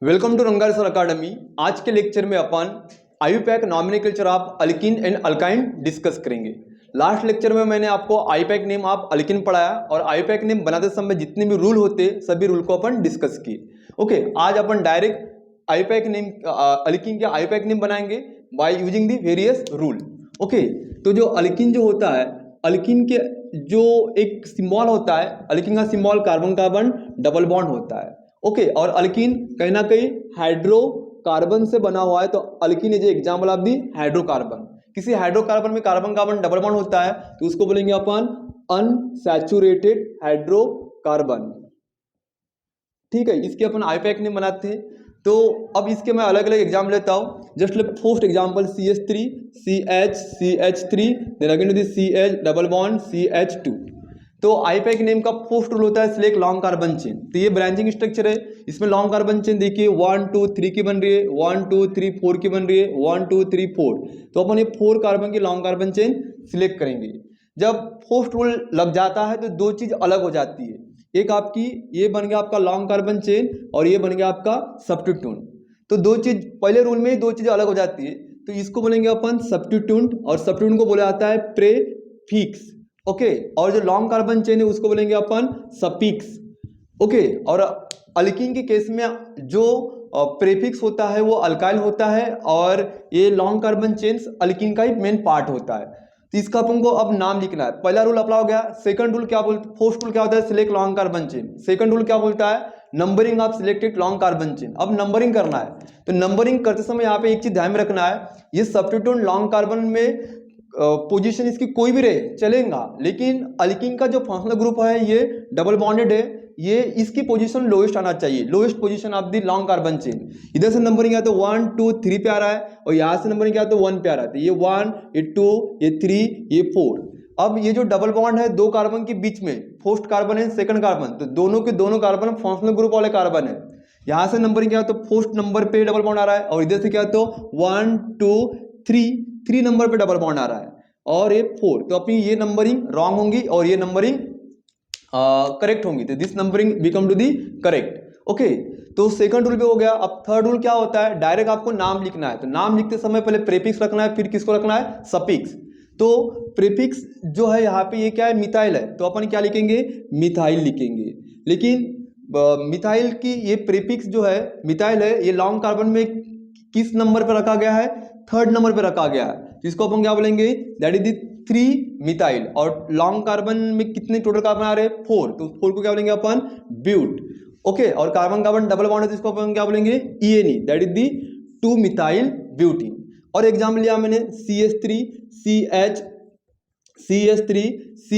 Welcome to Rangar sir academy. आज के lecture में अपन IUPAC nomenclature of alkene and alkyne discuss करेंगे। लास्ट लेक्चर में मैंने आपको आईयूपैक नेम ऑफ अल्कीन पढ़ाया और आईयूपैक नेम बनाते समय जितने भी रूल होते सभी रूल को अपन डिस्कस किए। ओके, आज अपन डायरेक्ट आईयूपैक नेम अल्कीन के आईयूपैक नेम बनाएंगे by using the various rule. Okay, तो जो अल्कीन जो होता है, अल्कीन के जो एक सिंबल होता है, अल्कीन का symbol carbon carbon double bond होता है। ओके, और अल्कीन कहीं ना कहीं हाइड्रोकार्बन से बना हुआ है, तो alkene is example of the hydrocarbon. किसी हाइड्रोकार्बन में कार्बन कार्बन डबल बॉन्ड होता है तो उसको बोलेंगे अपन अनसैचुरेटेड हाइड्रोकार्बन। ठीक है, इसके अपन आईयूपैक नेम बनाते हैं। तो अब इसके मैं अलग अलग एग्जाम्पल लेता हूँ। Just like first example CH3 CH3 then again the CH double bond CH2। तो आईयूपैक नेम का फर्स्ट रूल होता है सिलेक्ट लॉन्ग कार्बन चेन। तो ये ब्रांचिंग स्ट्रक्चर है, इसमें लॉन्ग कार्बन चेन देखिए 1 2 3 की बन रही है, 1 2 3 4 की बन रही है, 1 2 3 4। तो अपन ये 4 कार्बन की लॉन्ग कार्बन चेन सिलेक्ट करेंगे। जब फर्स्ट रूल लग जाता है तो दो चीज अलग हो जाती है। एक आपकी ये बन गया आपका लॉन्ग कार्बन चेन और ये बन गया आपका सब्स्टिट्यूएंट। तो दो चीज पहले रूल में ही दो चीजें अलग हो जाती है, तो इसको बोलेंगे अपन सब्स्टिट्यूएंट और सब्स्टिट्यूएंट को बोला जाता है प्रेफिक्स। ओके, और जो लॉन्ग कार्बन चेन है उसको बोलेंगे अपन सफिक्स। ओके, और अल्कीन के केस में जो प्रेफिक्स होता है वो अल्काइल होता है और ये लॉन्ग कार्बन चेन अल्कीन का ही मेन पार्ट होता है। तो इसका अपन को अब नाम लिखना है। पहला रूल अप्लाई हो गया। सेकंड रूल क्या बोलता है, फर्स्ट रूल क्या होता है select long carbon chain. Second rule क्या बोलता है numbering of selected long carbon chain. अब नंबरिंग करना है, तो नंबरिंग करते समय यहाँ पे एक चीज ध्यान में रखना है, ये सब्स्टिट्यूएंट लॉन्ग कार्बन में पोजीशन इसकी कोई भी रहे चलेगा, लेकिन अल्कीन का जो फंक्शनल ग्रुप है ये डबल बॉन्डेड है, ये इसकी पोजीशन लोएस्ट आना चाहिए, lowest position of the long carbon chain. इधर से नंबरिंग है तो 1 2 3 पे आ रहा है और यहाँ से नंबरिंग क्या तो 1 पे आ रहा है। तो ये 1 ये 2 ये 3 ये 4। अब ये जो डबल बॉन्ड है दो कार्बन के बीच में, फर्स्ट कार्बन है सेकंड कार्बन, तो दोनों के दोनों कार्बन फंक्शनल ग्रुप वाले कार्बन है। यहाँ से नंबरिंग क्या तो फर्स्ट नंबर पे डबल बॉन्ड आ रहा है और इधर से क्या तो 1 2 3 नंबर पे डबल बॉन्ड आ रहा है और ये 4। तो अपनी ये नंबरिंग रॉन्ग होंगी और ये नंबरिंग करेक्ट होंगी, तो this numbering become to the correct. Okay, तो सेकंड रूल पे हो गया। अब थर्ड रूल क्या होता है, डायरेक्ट आपको नाम लिखना है। तो नाम लिखते समय पहले प्रीफिक्स रखना है, फिर किसको रखना है सफिक्स। तो प्रीफिक्स जो है यहाँ पे ये क्या है मिथाइल है, तो अपन क्या लिखेंगे मिथाइल लिखेंगे। लेकिन मिथाइल की ये प्रीफिक्स जो है मिथाइल है, ये लॉन्ग कार्बन में किस नंबर पर रखा गया है, थर्ड नंबर पर रखा गया है। जिसको अपन क्या बोलेंगे दैट इज द 3 मिथाइल। और लॉन्ग कार्बन में कितने टोटल कार्बन आ रहे हैं 4, तो 4 को क्या बोलेंगे अपन ब्यूट। ओके, और कार्बन कार्बन डबल बॉन्ड है तो इसको अपन क्या बोलेंगे ENE that is the 2 methyl butene. और एग्जाम्पल लिया मैंने CH3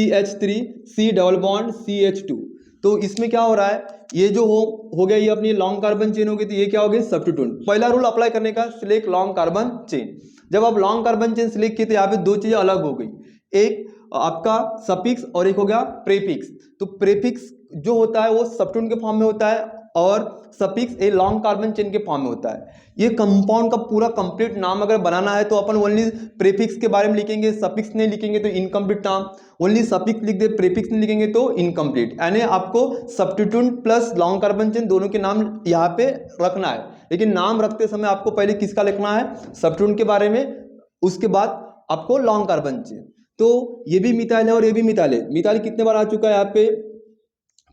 CH3 C double bond CH2। तो इसमें क्या हो रहा है, ये जो हो गया ये अपनी लॉन्ग कार्बन चेन हो गई, तो ये क्या हो गया सब्स्टिट्यूएंट। पहला रूल अप्लाई करने का सिलेक्ट लॉन्ग कार्बन चेन। जब आप लॉन्ग कार्बन चेन सिलेक्ट किए तो यहाँ पे दो चीजें अलग हो गई, एक आपका सफिक्स और एक हो गया प्रीफिक्स। तो प्रीफिक्स जो होता है वो सब्स्टिट्यूएंट के फॉर्म में होता है और suffix a long carbon chain के फॉर्म में होता है। ये कंपाउंड का पूरा कंप्लीट नाम अगर बनाना है तो अपन ओनली प्रीफिक्स के बारे में लिखेंगे, सफिक्स नहीं लिखेंगे तो इनकम्प्लीट नाम, ओनली सफिक्स लिख दे प्रीफिक्स नहीं लिखेंगे तो इनकम्प्लीट। यानी आपको substituent plus long carbon chain दोनों के नाम यहाँ पे रखना है, लेकिन नाम रखते समय आपको पहले किसका लिखना है सब्स्टिट्यूएंट के बारे में, उसके बाद आपको लॉन्ग कार्बन चेन। तो ये भी मिथाइल है और ये भी मिथाइल है। मिथाइल कितने बार आ चुका है यहाँ पे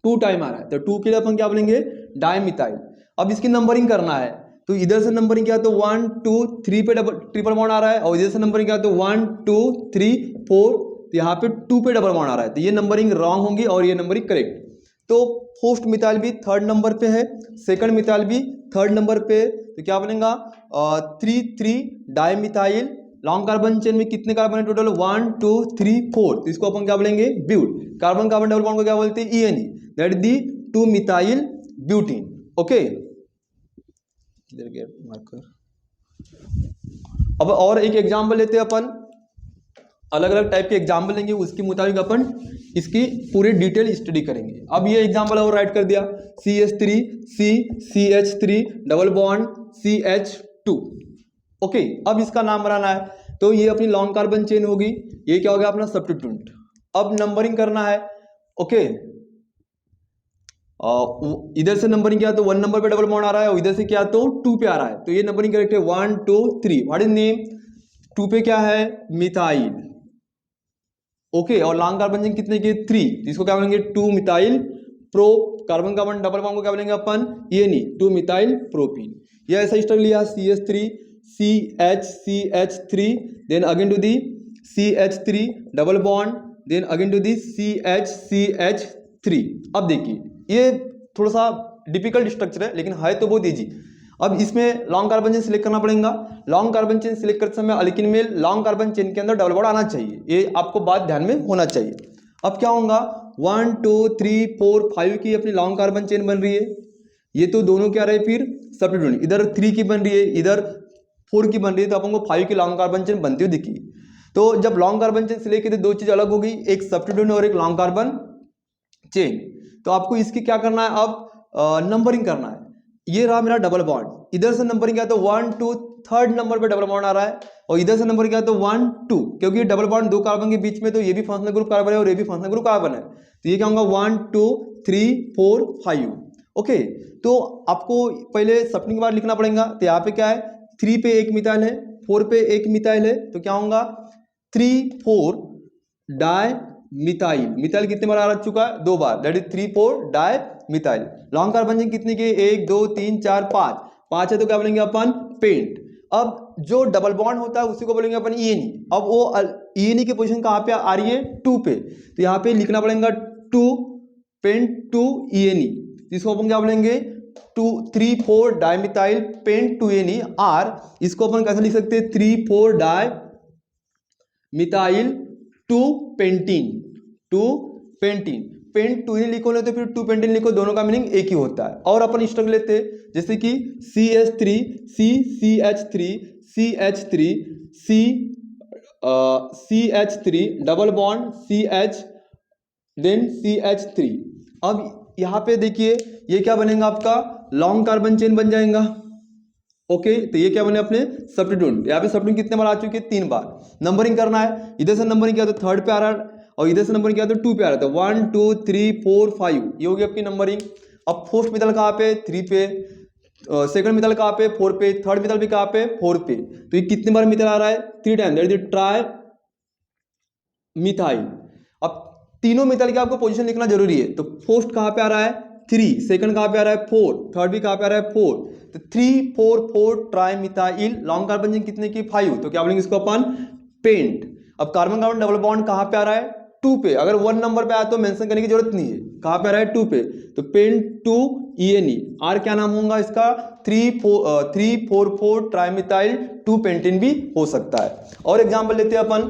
2 टाइम आ रहा है, तो 2 के लिए अपन क्या बोलेंगे डाइमिथाइल। अब इसकी नंबरिंग करना है, तो इधर से नंबरिंग क्या तो 1 2 3 पे ट्रिपल बॉन्ड आ रहा है और इधर से नंबरिंग क्या तो 1 2 3 4, तो यहाँ पे 2 पे डबल बॉन्ड आ रहा है, तो ये नंबरिंग रॉन्ग होंगी और ये नंबरिंग करेक्ट। तो फर्स्ट मिथाइल भी थर्ड नंबर पे है, सेकंड मिथाइल भी थर्ड नंबर पे, तो क्या बनेगा 3 डाइमिथाइल। लॉन्ग कार्बन चेन में कितने कार्बन है टोटल 1 2 3 4, तो इसको अपन क्या बोलेंगे but. Carbon carbon double bond को क्या बोलते हैं ENE that is the 2 methyl butene. Okay, marker. अब और एक एग्जांपल लेते हैं अपन, अलग अलग टाइप के एग्जांपल लेंगे, उसके मुताबिक अपन इसकी पूरी डिटेल स्टडी करेंगे। अब ये एग्जांपल और राइट कर दिया CH3 CH3 double bond CH2। Okay, अब इसका नाम बनाना है, तो ये अपनी लॉन्ग कार्बन चेन होगी, ये क्या हो गया अपना सब्स्टिट्यूएंट। अब नंबरिंग करना है। ओके, इधर से नंबरिंग किया तो 1 नंबर पे डबल बॉन्ड आ रहा है और इधर से क्या तो 2 पे आ रहा है, तो ये नंबरिंग करेक्ट है 1 2 3। What is name? 2 पे क्या है? मिथाइल। ओके, और लॉन्ग कार्बन चेन कितने के? 3, तो इसको क्या बोलेंगे? 2 methyl pro. Carbon carbon double bond को क्या बोलेंगे अपन? ENE, 2 methyl propene. ये ऐसा स्ट्रक्चर लिया CH3 CH3, then again to the CH3 double bond, then again to the CH3। अब देखिए ये थोड़ा सा डिफिकल्ट स्ट्रक्चर है लेकिन है तो बहुत इजी। अब इसमें लॉन्ग कार्बन चेन सिलेक्ट करना पड़ेगा। लॉन्ग कार्बन चेन सिलेक्ट करते समय अल्किन में लॉन्ग कार्बन चेन के अंदर डबल बॉन्ड आना चाहिए, ये आपको बात ध्यान में होना चाहिए। अब क्या होगा? 1 2 3 4 5 की अपनी लॉन्ग कार्बन चेन बन रही है, ये तो दोनों क्या रहे फिर सब्स्टिट्यूएंट, इधर 3 की बन रही है, इधर 4 की बन रही है, तो अपन को 5 की लॉन्ग कार्बन चेन बनती हुई दिखी। तो जब लॉन्ग कार्बन चेन सिलेक्ट की तो दो चीज अलग हो गई, एक सब्स्टिट्यूएंट और एक लॉन्ग कार्बन चेन। तो आपको इसकी क्या करना है? अब नंबरिंग करना है। ये रहा मेरा डबल बॉन्ड, इधर से नंबरिंग किया तो 1 2, थर्ड नंबर पे डबल बॉन्ड आ रहा है, और इधर से नंबर किया तो 1 2, क्योंकि डबल बॉन्ड दो कार्बन के बीच में, तो ये भी फंक्शनल ग्रुप कार्बन है और ये भी फंक्शनल ग्रुप कार्बन है, तो ये क्या होगा? 1 2 3 4 5। ओके, तो आपको पहले सप्लिंग के बाद लिखना पड़ेगा। तो यहाँ पे क्या है? 3 पे एक मिथाइल है, 4 पे एक मिथाइल है, तो क्या होगा? 3 4 डाई मिथाइल। मिथाइल कितने बार आ चुका है? 2 बार, that is 3 4 di methyl. Long carbon chain कितने के? 1 2 3 4 5 है, तो क्या बोलेंगे अपन? पेंट। अब जो डबल बॉन्ड होता है उसी को बोलेंगे अपन ENE। अब वो ENE की पोजीशन कहाँ पे आ रही है? 2 पे, तो यहाँ पे लिखना पड़ेगा 2 पेंट 2 ENE। इसको अपन क्या बोलेंगे? 2 3 4 डाई मिथाइल पेंट 2 ENE। आर इसको अपन कैसे लिख सकते हैं? 3 4 di methyl 2 pentene, 2 pentene. Pent 2 ही लिखो नहीं तो फिर 2 पेंटीन लिखो, दोनों का मीनिंग एक ही होता है। और अपन स्ट्रक्चर लेते हैं जैसे कि CH3 CH3 CH3 CH3 double bond CH, then CH3। अब यहाँ पे देखिए ये क्या बनेगा? आपका लॉन्ग कार्बन चेन बन जाएगा। ओके, तो ये क्या बने? अपने सब्स्टिट्यूएंट। यहाँ पे सब्स्टिट्यूएंट कितने बार आ चुके हैं? 3 बार। नंबरिंग करना है, इधर से नंबरिंग किया तो 3rd पे आ रहा है और इधर से नंबरिंग किया तो 2 पे आ रहा है, तो 1 2 3 4 5 ये होगी आपकी नंबरिंग। अब फर्स्ट मिथाइल कहाँ पे? 3 पे, सेकंड मिथाइल कहाँ पे? 4 पे, थर्ड मिथाइल भी कहाँ पे? 4 पे, तो ये कितने बार मिथाइल आ रहा है? 3 time, that is tri methyl. अब तीनों मिथाइल की आपको पोजीशन लिखना जरूरी है, तो फर्स्ट कहाँ पे आ रहा है? 3, सेकंड कहाँ पे आ रहा है? 4, थर्ड भी कहाँ पे आ रहा है? 4, तो 3 4 4 tri methyl. Long carbon chain कितने की? 5, तो क्या बोलेंगे इसको अपन? पेंट। अब कार्बन कार्बन डबल बॉन्ड कहाँ पे आ रहा है? 2 पे। अगर 1 नंबर पे आया तो मेंशन करने की जरूरत नहीं है, कहाँ पे आ रहा है? 2 पे, तो पेंट 2 ENE। आर क्या नाम होगा इसका? 3 4 4 ट्राई मिथाइल 2 पेंटीन भी हो सकता है। और एग्जाम्पल लेते हैं अपन।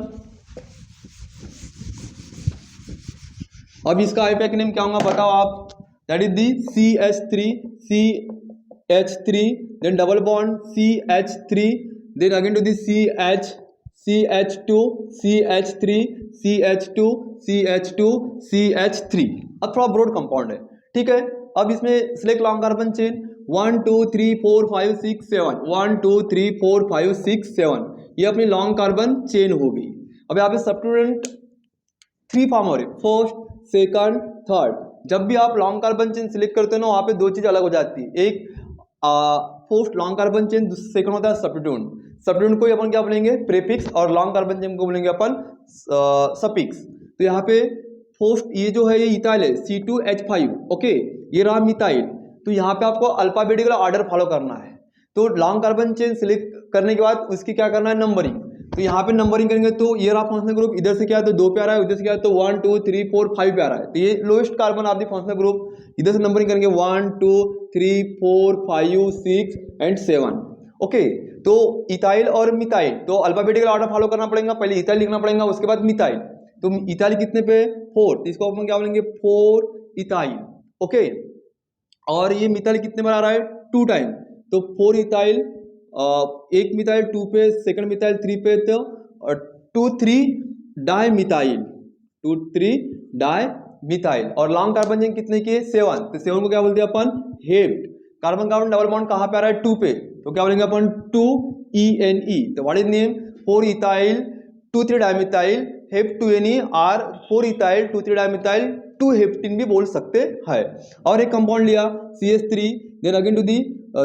अब इसका आईपैक नेम क्या होगा बताओ आप? That is the CH3 then double bond CH3, then again to the CH2 CH3 CH2 CH2 CH3। अब थोड़ा ब्रॉड कंपाउंड है, ठीक है। अब इसमें सिलेक्ट लॉन्ग कार्बन चेन 1 2 3 4 5 6 7, 1 2 3 4 5 6 7, ये अपनी लॉन्ग कार्बन चेन हो गई। अब यहाँ पे सब्स्टिट्यूएंट 3 फॉर्म हो रहे, फर्स्ट सेकंड थर्ड। जब भी आप लॉन्ग कार्बन चेन सिलेक्ट करते हो ना, वहाँ पे दो चीज अलग हो जाती है, एक first long carbon chain, second होता है सब्स्टिट्यूएंट। सब्स्टिट्यूएंट को अपन क्या बोलेंगे? प्रीफिक्स, और लॉन्ग कार्बन चेन को बोलेंगे अपन सफिक्स। तो यहाँ पे फर्स्ट ये जो है ये इथाइल है C2H5, ओके, ये रहा मिथाइल। तो यहाँ पे आपको अल्फाबेटिकल ऑर्डर फॉलो करना है। तो लॉन्ग कार्बन चेन सिलेक्ट करने के बाद उसकी क्या करना है? नंबरिंग। तो यहाँ पे नंबरिंग करेंगे तो ये रहा फंक्शनल ग्रुप, इधर से क्या है तो 2 पे आ रहा है, उधर से क्या है तो 1 2 3 4 5 पे आ रहा है, तो ये lowest carbon of the functional group. इधर से नंबरिंग करेंगे 1 2 3 4 5 6 एंड 7। ओके, तो इथाइल और मिथाइल, तो अल्फाबेटिकल ऑर्डर फॉलो करना पड़ेगा, पहले इथाइल लिखना पड़ेगा, उसके बाद मिथाइल। तो इथाइल कितने पे? 4, तो इसको अपन क्या बोलेंगे? 4 इथाइल। ओके, और ये मिथाइल कितने बार आ रहा है? 2 टाइम, तो 4 इथाइल, एक मिथाइल 2 पे, सेकंड मिथाइल 3 पे, तो 2 3 डाई मिथाइल, 2 3 डाई मिथाइल। और लॉन्ग कार्बन चेन कितने की? 7, तो 7 को क्या बोलते हैं अपन? Hept. Carbon carbon double bond कहाँ पे आ रहा है? 2 पे, तो क्या बोलेंगे अपन? 2 ENE। तो what is name? 4 ethyl 2 3 dimethyl hep 2 NE, और 4 इथाइल 2 3 डाइमिथाइल 2 हेप्टेन भी बोल सकते हैं। और एक कंपाउंड लिया CH3, then again to the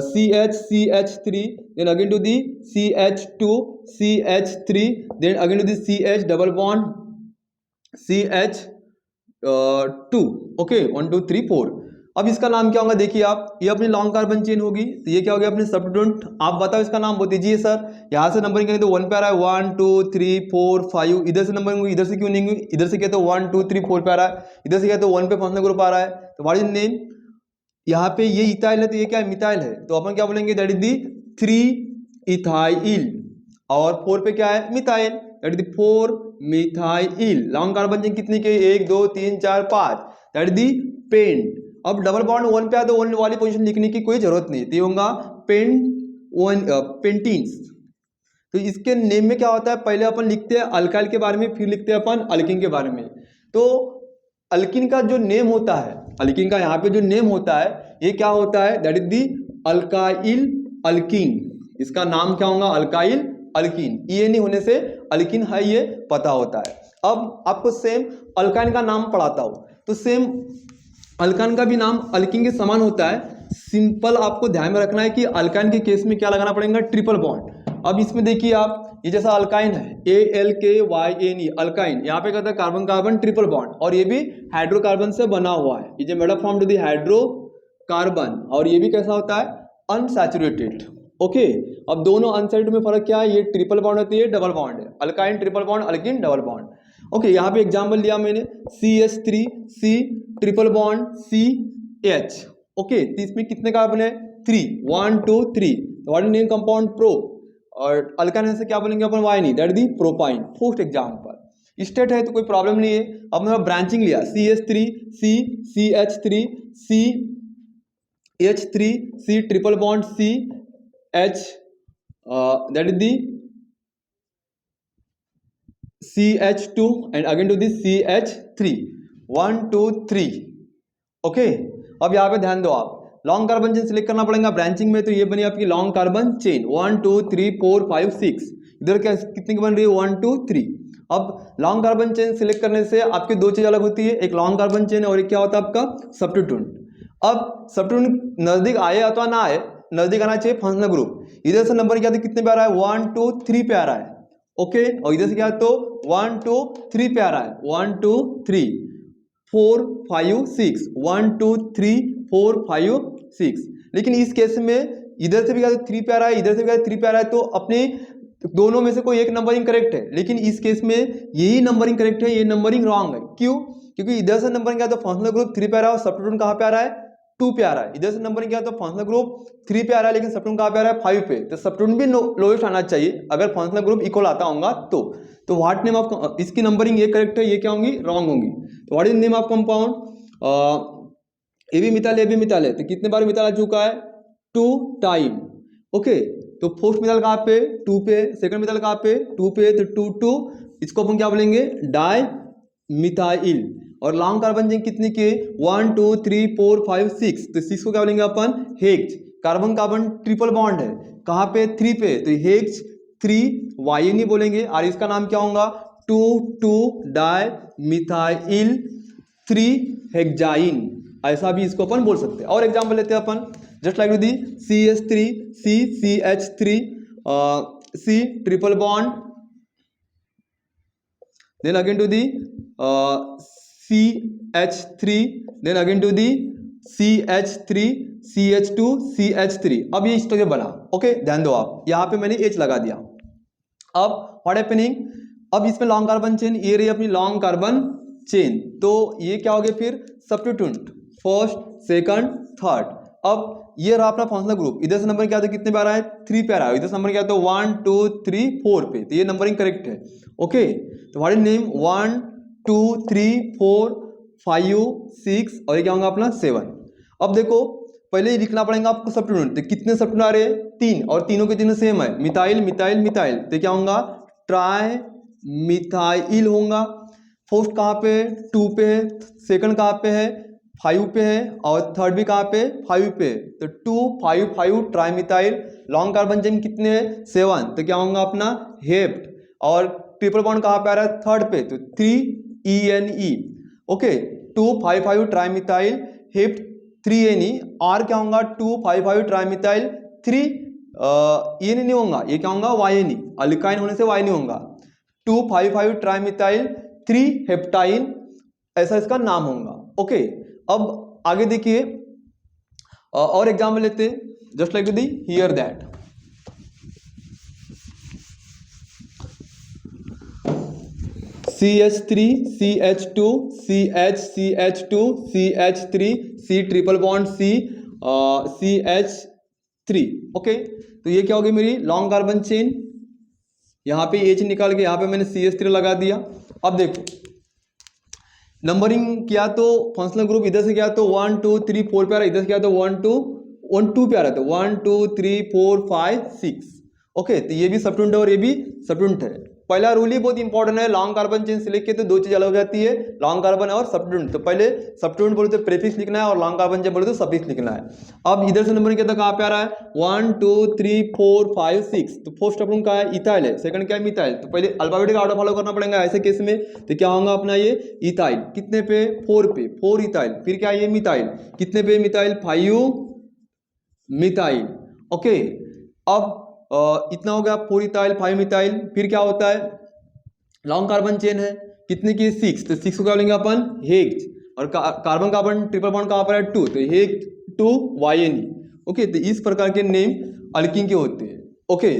CH3, then again to the CH3, then again to the CH double bond CH2, okay 1 2 3 4। अब इसका नाम क्या होगा देखिए आप, ये अपनी लॉन्ग कार्बन चेन होगी, तो ये क्या हो गया अपने सब्स्टिट्यूएंट। आप बताओ इसका नाम बता दीजिए सर। यहाँ से नंबरिंग करेंगे तो 1 पे आ रहा है 1 2 3 4 5, इधर से नंबरिंग होगी, इधर से क्यों नहीं होगी, इधर से क्या तो 1 2 3 4 पे आ रहा है, इधर से क्या तो 1 पे फंक्शनल ग्रुप आ रहा है। तो व्हाट इज नेम, यहाँ पे ये इथाइल है तो ये क्या है मिथाइल है, तो अपन क्या बोलेंगे दैट इज दी 3 इथाइल, और 4 पे क्या है methyl, that is the 4 methyl. Long carbon chain कितनी के 1 2 3 4 5, दैट इज दी पेंट। अब डबल बॉन्ड 1 पे आया तो 1 वाली पोजीशन लिखने की कोई जरूरत नहीं, तो ये होगा पेंटीन्स। तो इसके नेम में क्या होता है, पहले अपन लिखते हैं अल्काइल के बारे में, फिर लिखते हैं अपन अल्किन के बारे में। तो अल्किन का जो नेम होता है, अल्किन का यहाँ पे जो नेम होता है ये क्या होता है, that is the alkyl alkyne. इसका नाम क्या होगा अल्काइल अल्कीन, ये नहीं होने से अल्किन है ये पता होता है। अब आपको सेम अल्काइन का नाम पढ़ाता हूं, तो सेम अल्काइन का भी नाम अल्किन के समान होता है। सिंपल आपको ध्यान में रखना है कि अल्काइन के केस में क्या लगाना पड़ेगा, ट्रिपल बॉन्ड। अब इसमें देखिए आप, ये जैसा अल्काइन है ALKYNE अल्काइन, यहाँ पे कहता है कार्बन कार्बन ट्रिपल बॉन्ड, और ये भी हाइड्रोकार्बन से बना हुआ है, ये made up from to the hydrocarbon, और ये भी कैसा होता है अनसैचुरेटेड। ओके, अब दोनों अनसैचुरेटेड में फर्क क्या है, ये ट्रिपल बॉन्ड होती है, डबल बॉन्ड है, alkyne triple bond, alkene double bond. Okay, यहाँ पे एग्जाम्पल लिया मैंने CH3C ट्रिपल बॉन्ड CH। ओके, तो इसमें कितने कार्बन है 3, 1 2 3, what is name compound pro, और अल्काइन से क्या बोलेंगे अपन वाइनी, that the propyne. First example state है तो कोई प्रॉब्लम नहीं है। अब मैंने ब्रांचिंग लिया CH3C CH3 CH3C ट्रिपल बॉन्ड CH, that is the CH2 and again to the CH3, 1 2 3। Okay, अब यहाँ पे ध्यान दो आप, लॉन्ग कार्बन चेन सिलेक्ट करना पड़ेगा ब्रांचिंग में, तो ये बनी आपकी लॉन्ग कार्बन चेन 1 2 3 4 5 6, इधर क्या कितनी की बन रही है 1 2 3। अब लॉन्ग कार्बन चेन सिलेक्ट करने से आपकी दो चीज अलग होती है, एक लॉन्ग कार्बन चेन और एक क्या होता है आपका सब्स्टिट्यूएंट। अब सब्स्टिट्यूएंट नजदीक आए अथवा ना आए, नजदीक आना चाहिए फंक्शनल ग्रुप। इधर से नंबर क्या कितने पे आ रहा है 1 2 3 पे आ रहा है, ओके, और इधर से क्या तो 1 2 3 पे आ रहा है, 1 2 3 4 5 6, 1 2 3 4 5 6। लेकिन इस केस में इधर से भी क्या 3 पे आ रहा है, इधर से भी क्या 3 पे आ रहा है, तो अपने दोनों में से कोई एक नंबरिंग करेक्ट है, लेकिन इस केस में यही नंबरिंग करेक्ट है, ये नंबरिंग रॉन्ग है। क्यों, क्योंकि इधर से नंबरिंग क्या तो फंक्शनल ग्रुप 3 पे आ रहा है और सब्स्टिट्यूएंट कहाँ पे आ रहा है 2 पे आ रहा है। इधर से नंबरिंग क्या तो फंक्शनल ग्रुप 3 पे आ रहा है, लेकिन सब्स्टिट्यूएंट कहाँ पे आ रहा है 5 पे, तो सब्स्टिट्यूएंट भी लोएस्ट आना चाहिए अगर फंक्शनल ग्रुप इक्वल आता होगा तो व्हाट नेम ऑफ, इसकी नंबरिंग ये करेक्ट है, ये क्या होंगी रॉन्ग होंगी। तो what is name of compound, ए भी मिथाइल है, तो कितने बार मिथाइल आ चुका है 2 टाइम। ओके, तो फर्स्ट मिथाइल कहाँ पे 2 पे, सेकंड मिथाइल कहाँ पे 2 पे, तो 2 2, इसको अपन क्या बोलेंगे डाई मिथाइल। और लॉन्ग कार्बन चेन कितनी की 1 2 3 4 5 6, तो 6 को क्या बोलेंगे अपन hex. Carbon carbon triple bond है कहाँ पे 3 पे, तो हेक्स 3 वाइनी बोलेंगे, और इसका नाम क्या होगा 2 2 डाई मिथाइल 3 हेक्साइन, ऐसा भी इसको अपन बोल सकते हैं। और एग्जांपल लेते हैं अपन, just like the CH3 CH3 C triple bond, then again to the CH3, then again to the CH3 CH2 CH3। अब ये स्ट्रक्चर बना, ओके ध्यान दो आप, यहाँ पे मैंने H लगा दिया। अब व्हाट हैपनिंग, अब इसमें लॉन्ग कार्बन चेन, ये रही अपनी लॉन्ग कार्बन चेन, तो ये क्या हो गया फिर सब्स्टिट्यूएंट फर्स्ट सेकंड थर्ड। अब ये रहा अपना फंक्शनल ग्रुप, इधर से नंबर क्या था कितने पे आ रहा है 3 पे आ रहा है, इधर से नंबर क्या तो 1 2 3 4 पे, तो ये नंबरिंग करेक्ट है। ओके, तो व्हाट इज नेम 1 2 3 4 5 6, और ये क्या होगा अपना 7। अब देखो पहले ही लिखना पड़ेगा आपको सब्स्टिट्यूएंट, तो कितने सब्स्टिट्यूएंट आ रहे हैं 3, और तीनों के तीनों सेम है मिथाइल मिथाइल मिथाइल, तो क्या होगा ट्राई मिथाइल होगा। फर्स्ट कहाँ पे 2 पे है, सेकंड कहाँ पे है 5 पे है, और थर्ड भी कहाँ पे 5 पे, तो 2 5 5 tri methyl. Long carbon chain कितने हैं 7, तो क्या होगा अपना हेप्ट, और ट्रिपल बॉन्ड कहाँ पे आ रहा है थर्ड पे, तो 3 ENE। Okay, 2,5,5 trimethyl hept 3NE, और क्या होगा 2,5,5 ट्राइमिथाइल 3 ये नहीं होगा, ये क्या होगा YNE, अल्काइन होने से Y नहीं होगा, 2,5,5 ट्राइमिथाइल 3 हेप्टाइन, ऐसा इसका नाम होगा। ओके, अब आगे देखिए और एग्जाम्पल लेते हैं, just like the here that. CH3 CH2 CH CH3 C triple bond C CH3। Okay, तो ये क्या होगी मेरी लॉन्ग कार्बन चेन, यहाँ पे H निकाल के यहाँ पे मैंने CH3 लगा दिया। अब देखो नंबरिंग किया तो फंक्शनल ग्रुप इधर से किया तो 1 2 3 4 पे आ रहा है, इधर से किया तो 1 2 पे आ रहा है, तो 1 2 3 4 5 6। ओके, तो ये भी सबट्यूटेंट है और ये भी सबट्यूटेंट है। पहला रूल ही बहुत इंपॉर्टेंट है, लॉन्ग कार्बन चेन सिलेक्ट किए तो दो चीज अलग हो जाती है, लॉन्ग कार्बन और सबट्यूटेंट। तो पहले सबट्यूटेंट बोले तो प्रीफिक्स लिखना है और लॉन्ग कार्बन चेन बोले तो सफिक्स लिखना है। अब इधर से नंबरिंग किया तो कहाँ पे आ रहा है 1 2 3 4 5 6, तो फर्स्ट अपन का है इथाइल है, सेकंड क्या है मिथाइल, तो पहले अल्फाबेटिक ऑर्डर फॉलो करना पड़ेगा ऐसे केस में। तो क्या होगा अपना ये इथाइल कितने पे 4 पे 4 इथाइल, फिर क्या ये मिथाइल कितने पे मिथाइल 5 मिथाइल। ओके, अब इतना हो गया 4 इथाइल 5 मिथाइल, फिर क्या होता है लॉन्ग कार्बन चेन है कितने की 6, तो 6 को क्या लेंगे अपन हेक्स, और कार्बन कार्बन ट्रिपल बॉन्ड कहाँ पर है 2, तो हेक्स 2 YNE। ओके, तो इस प्रकार के नेम अल्कीन के होते हैं। ओके,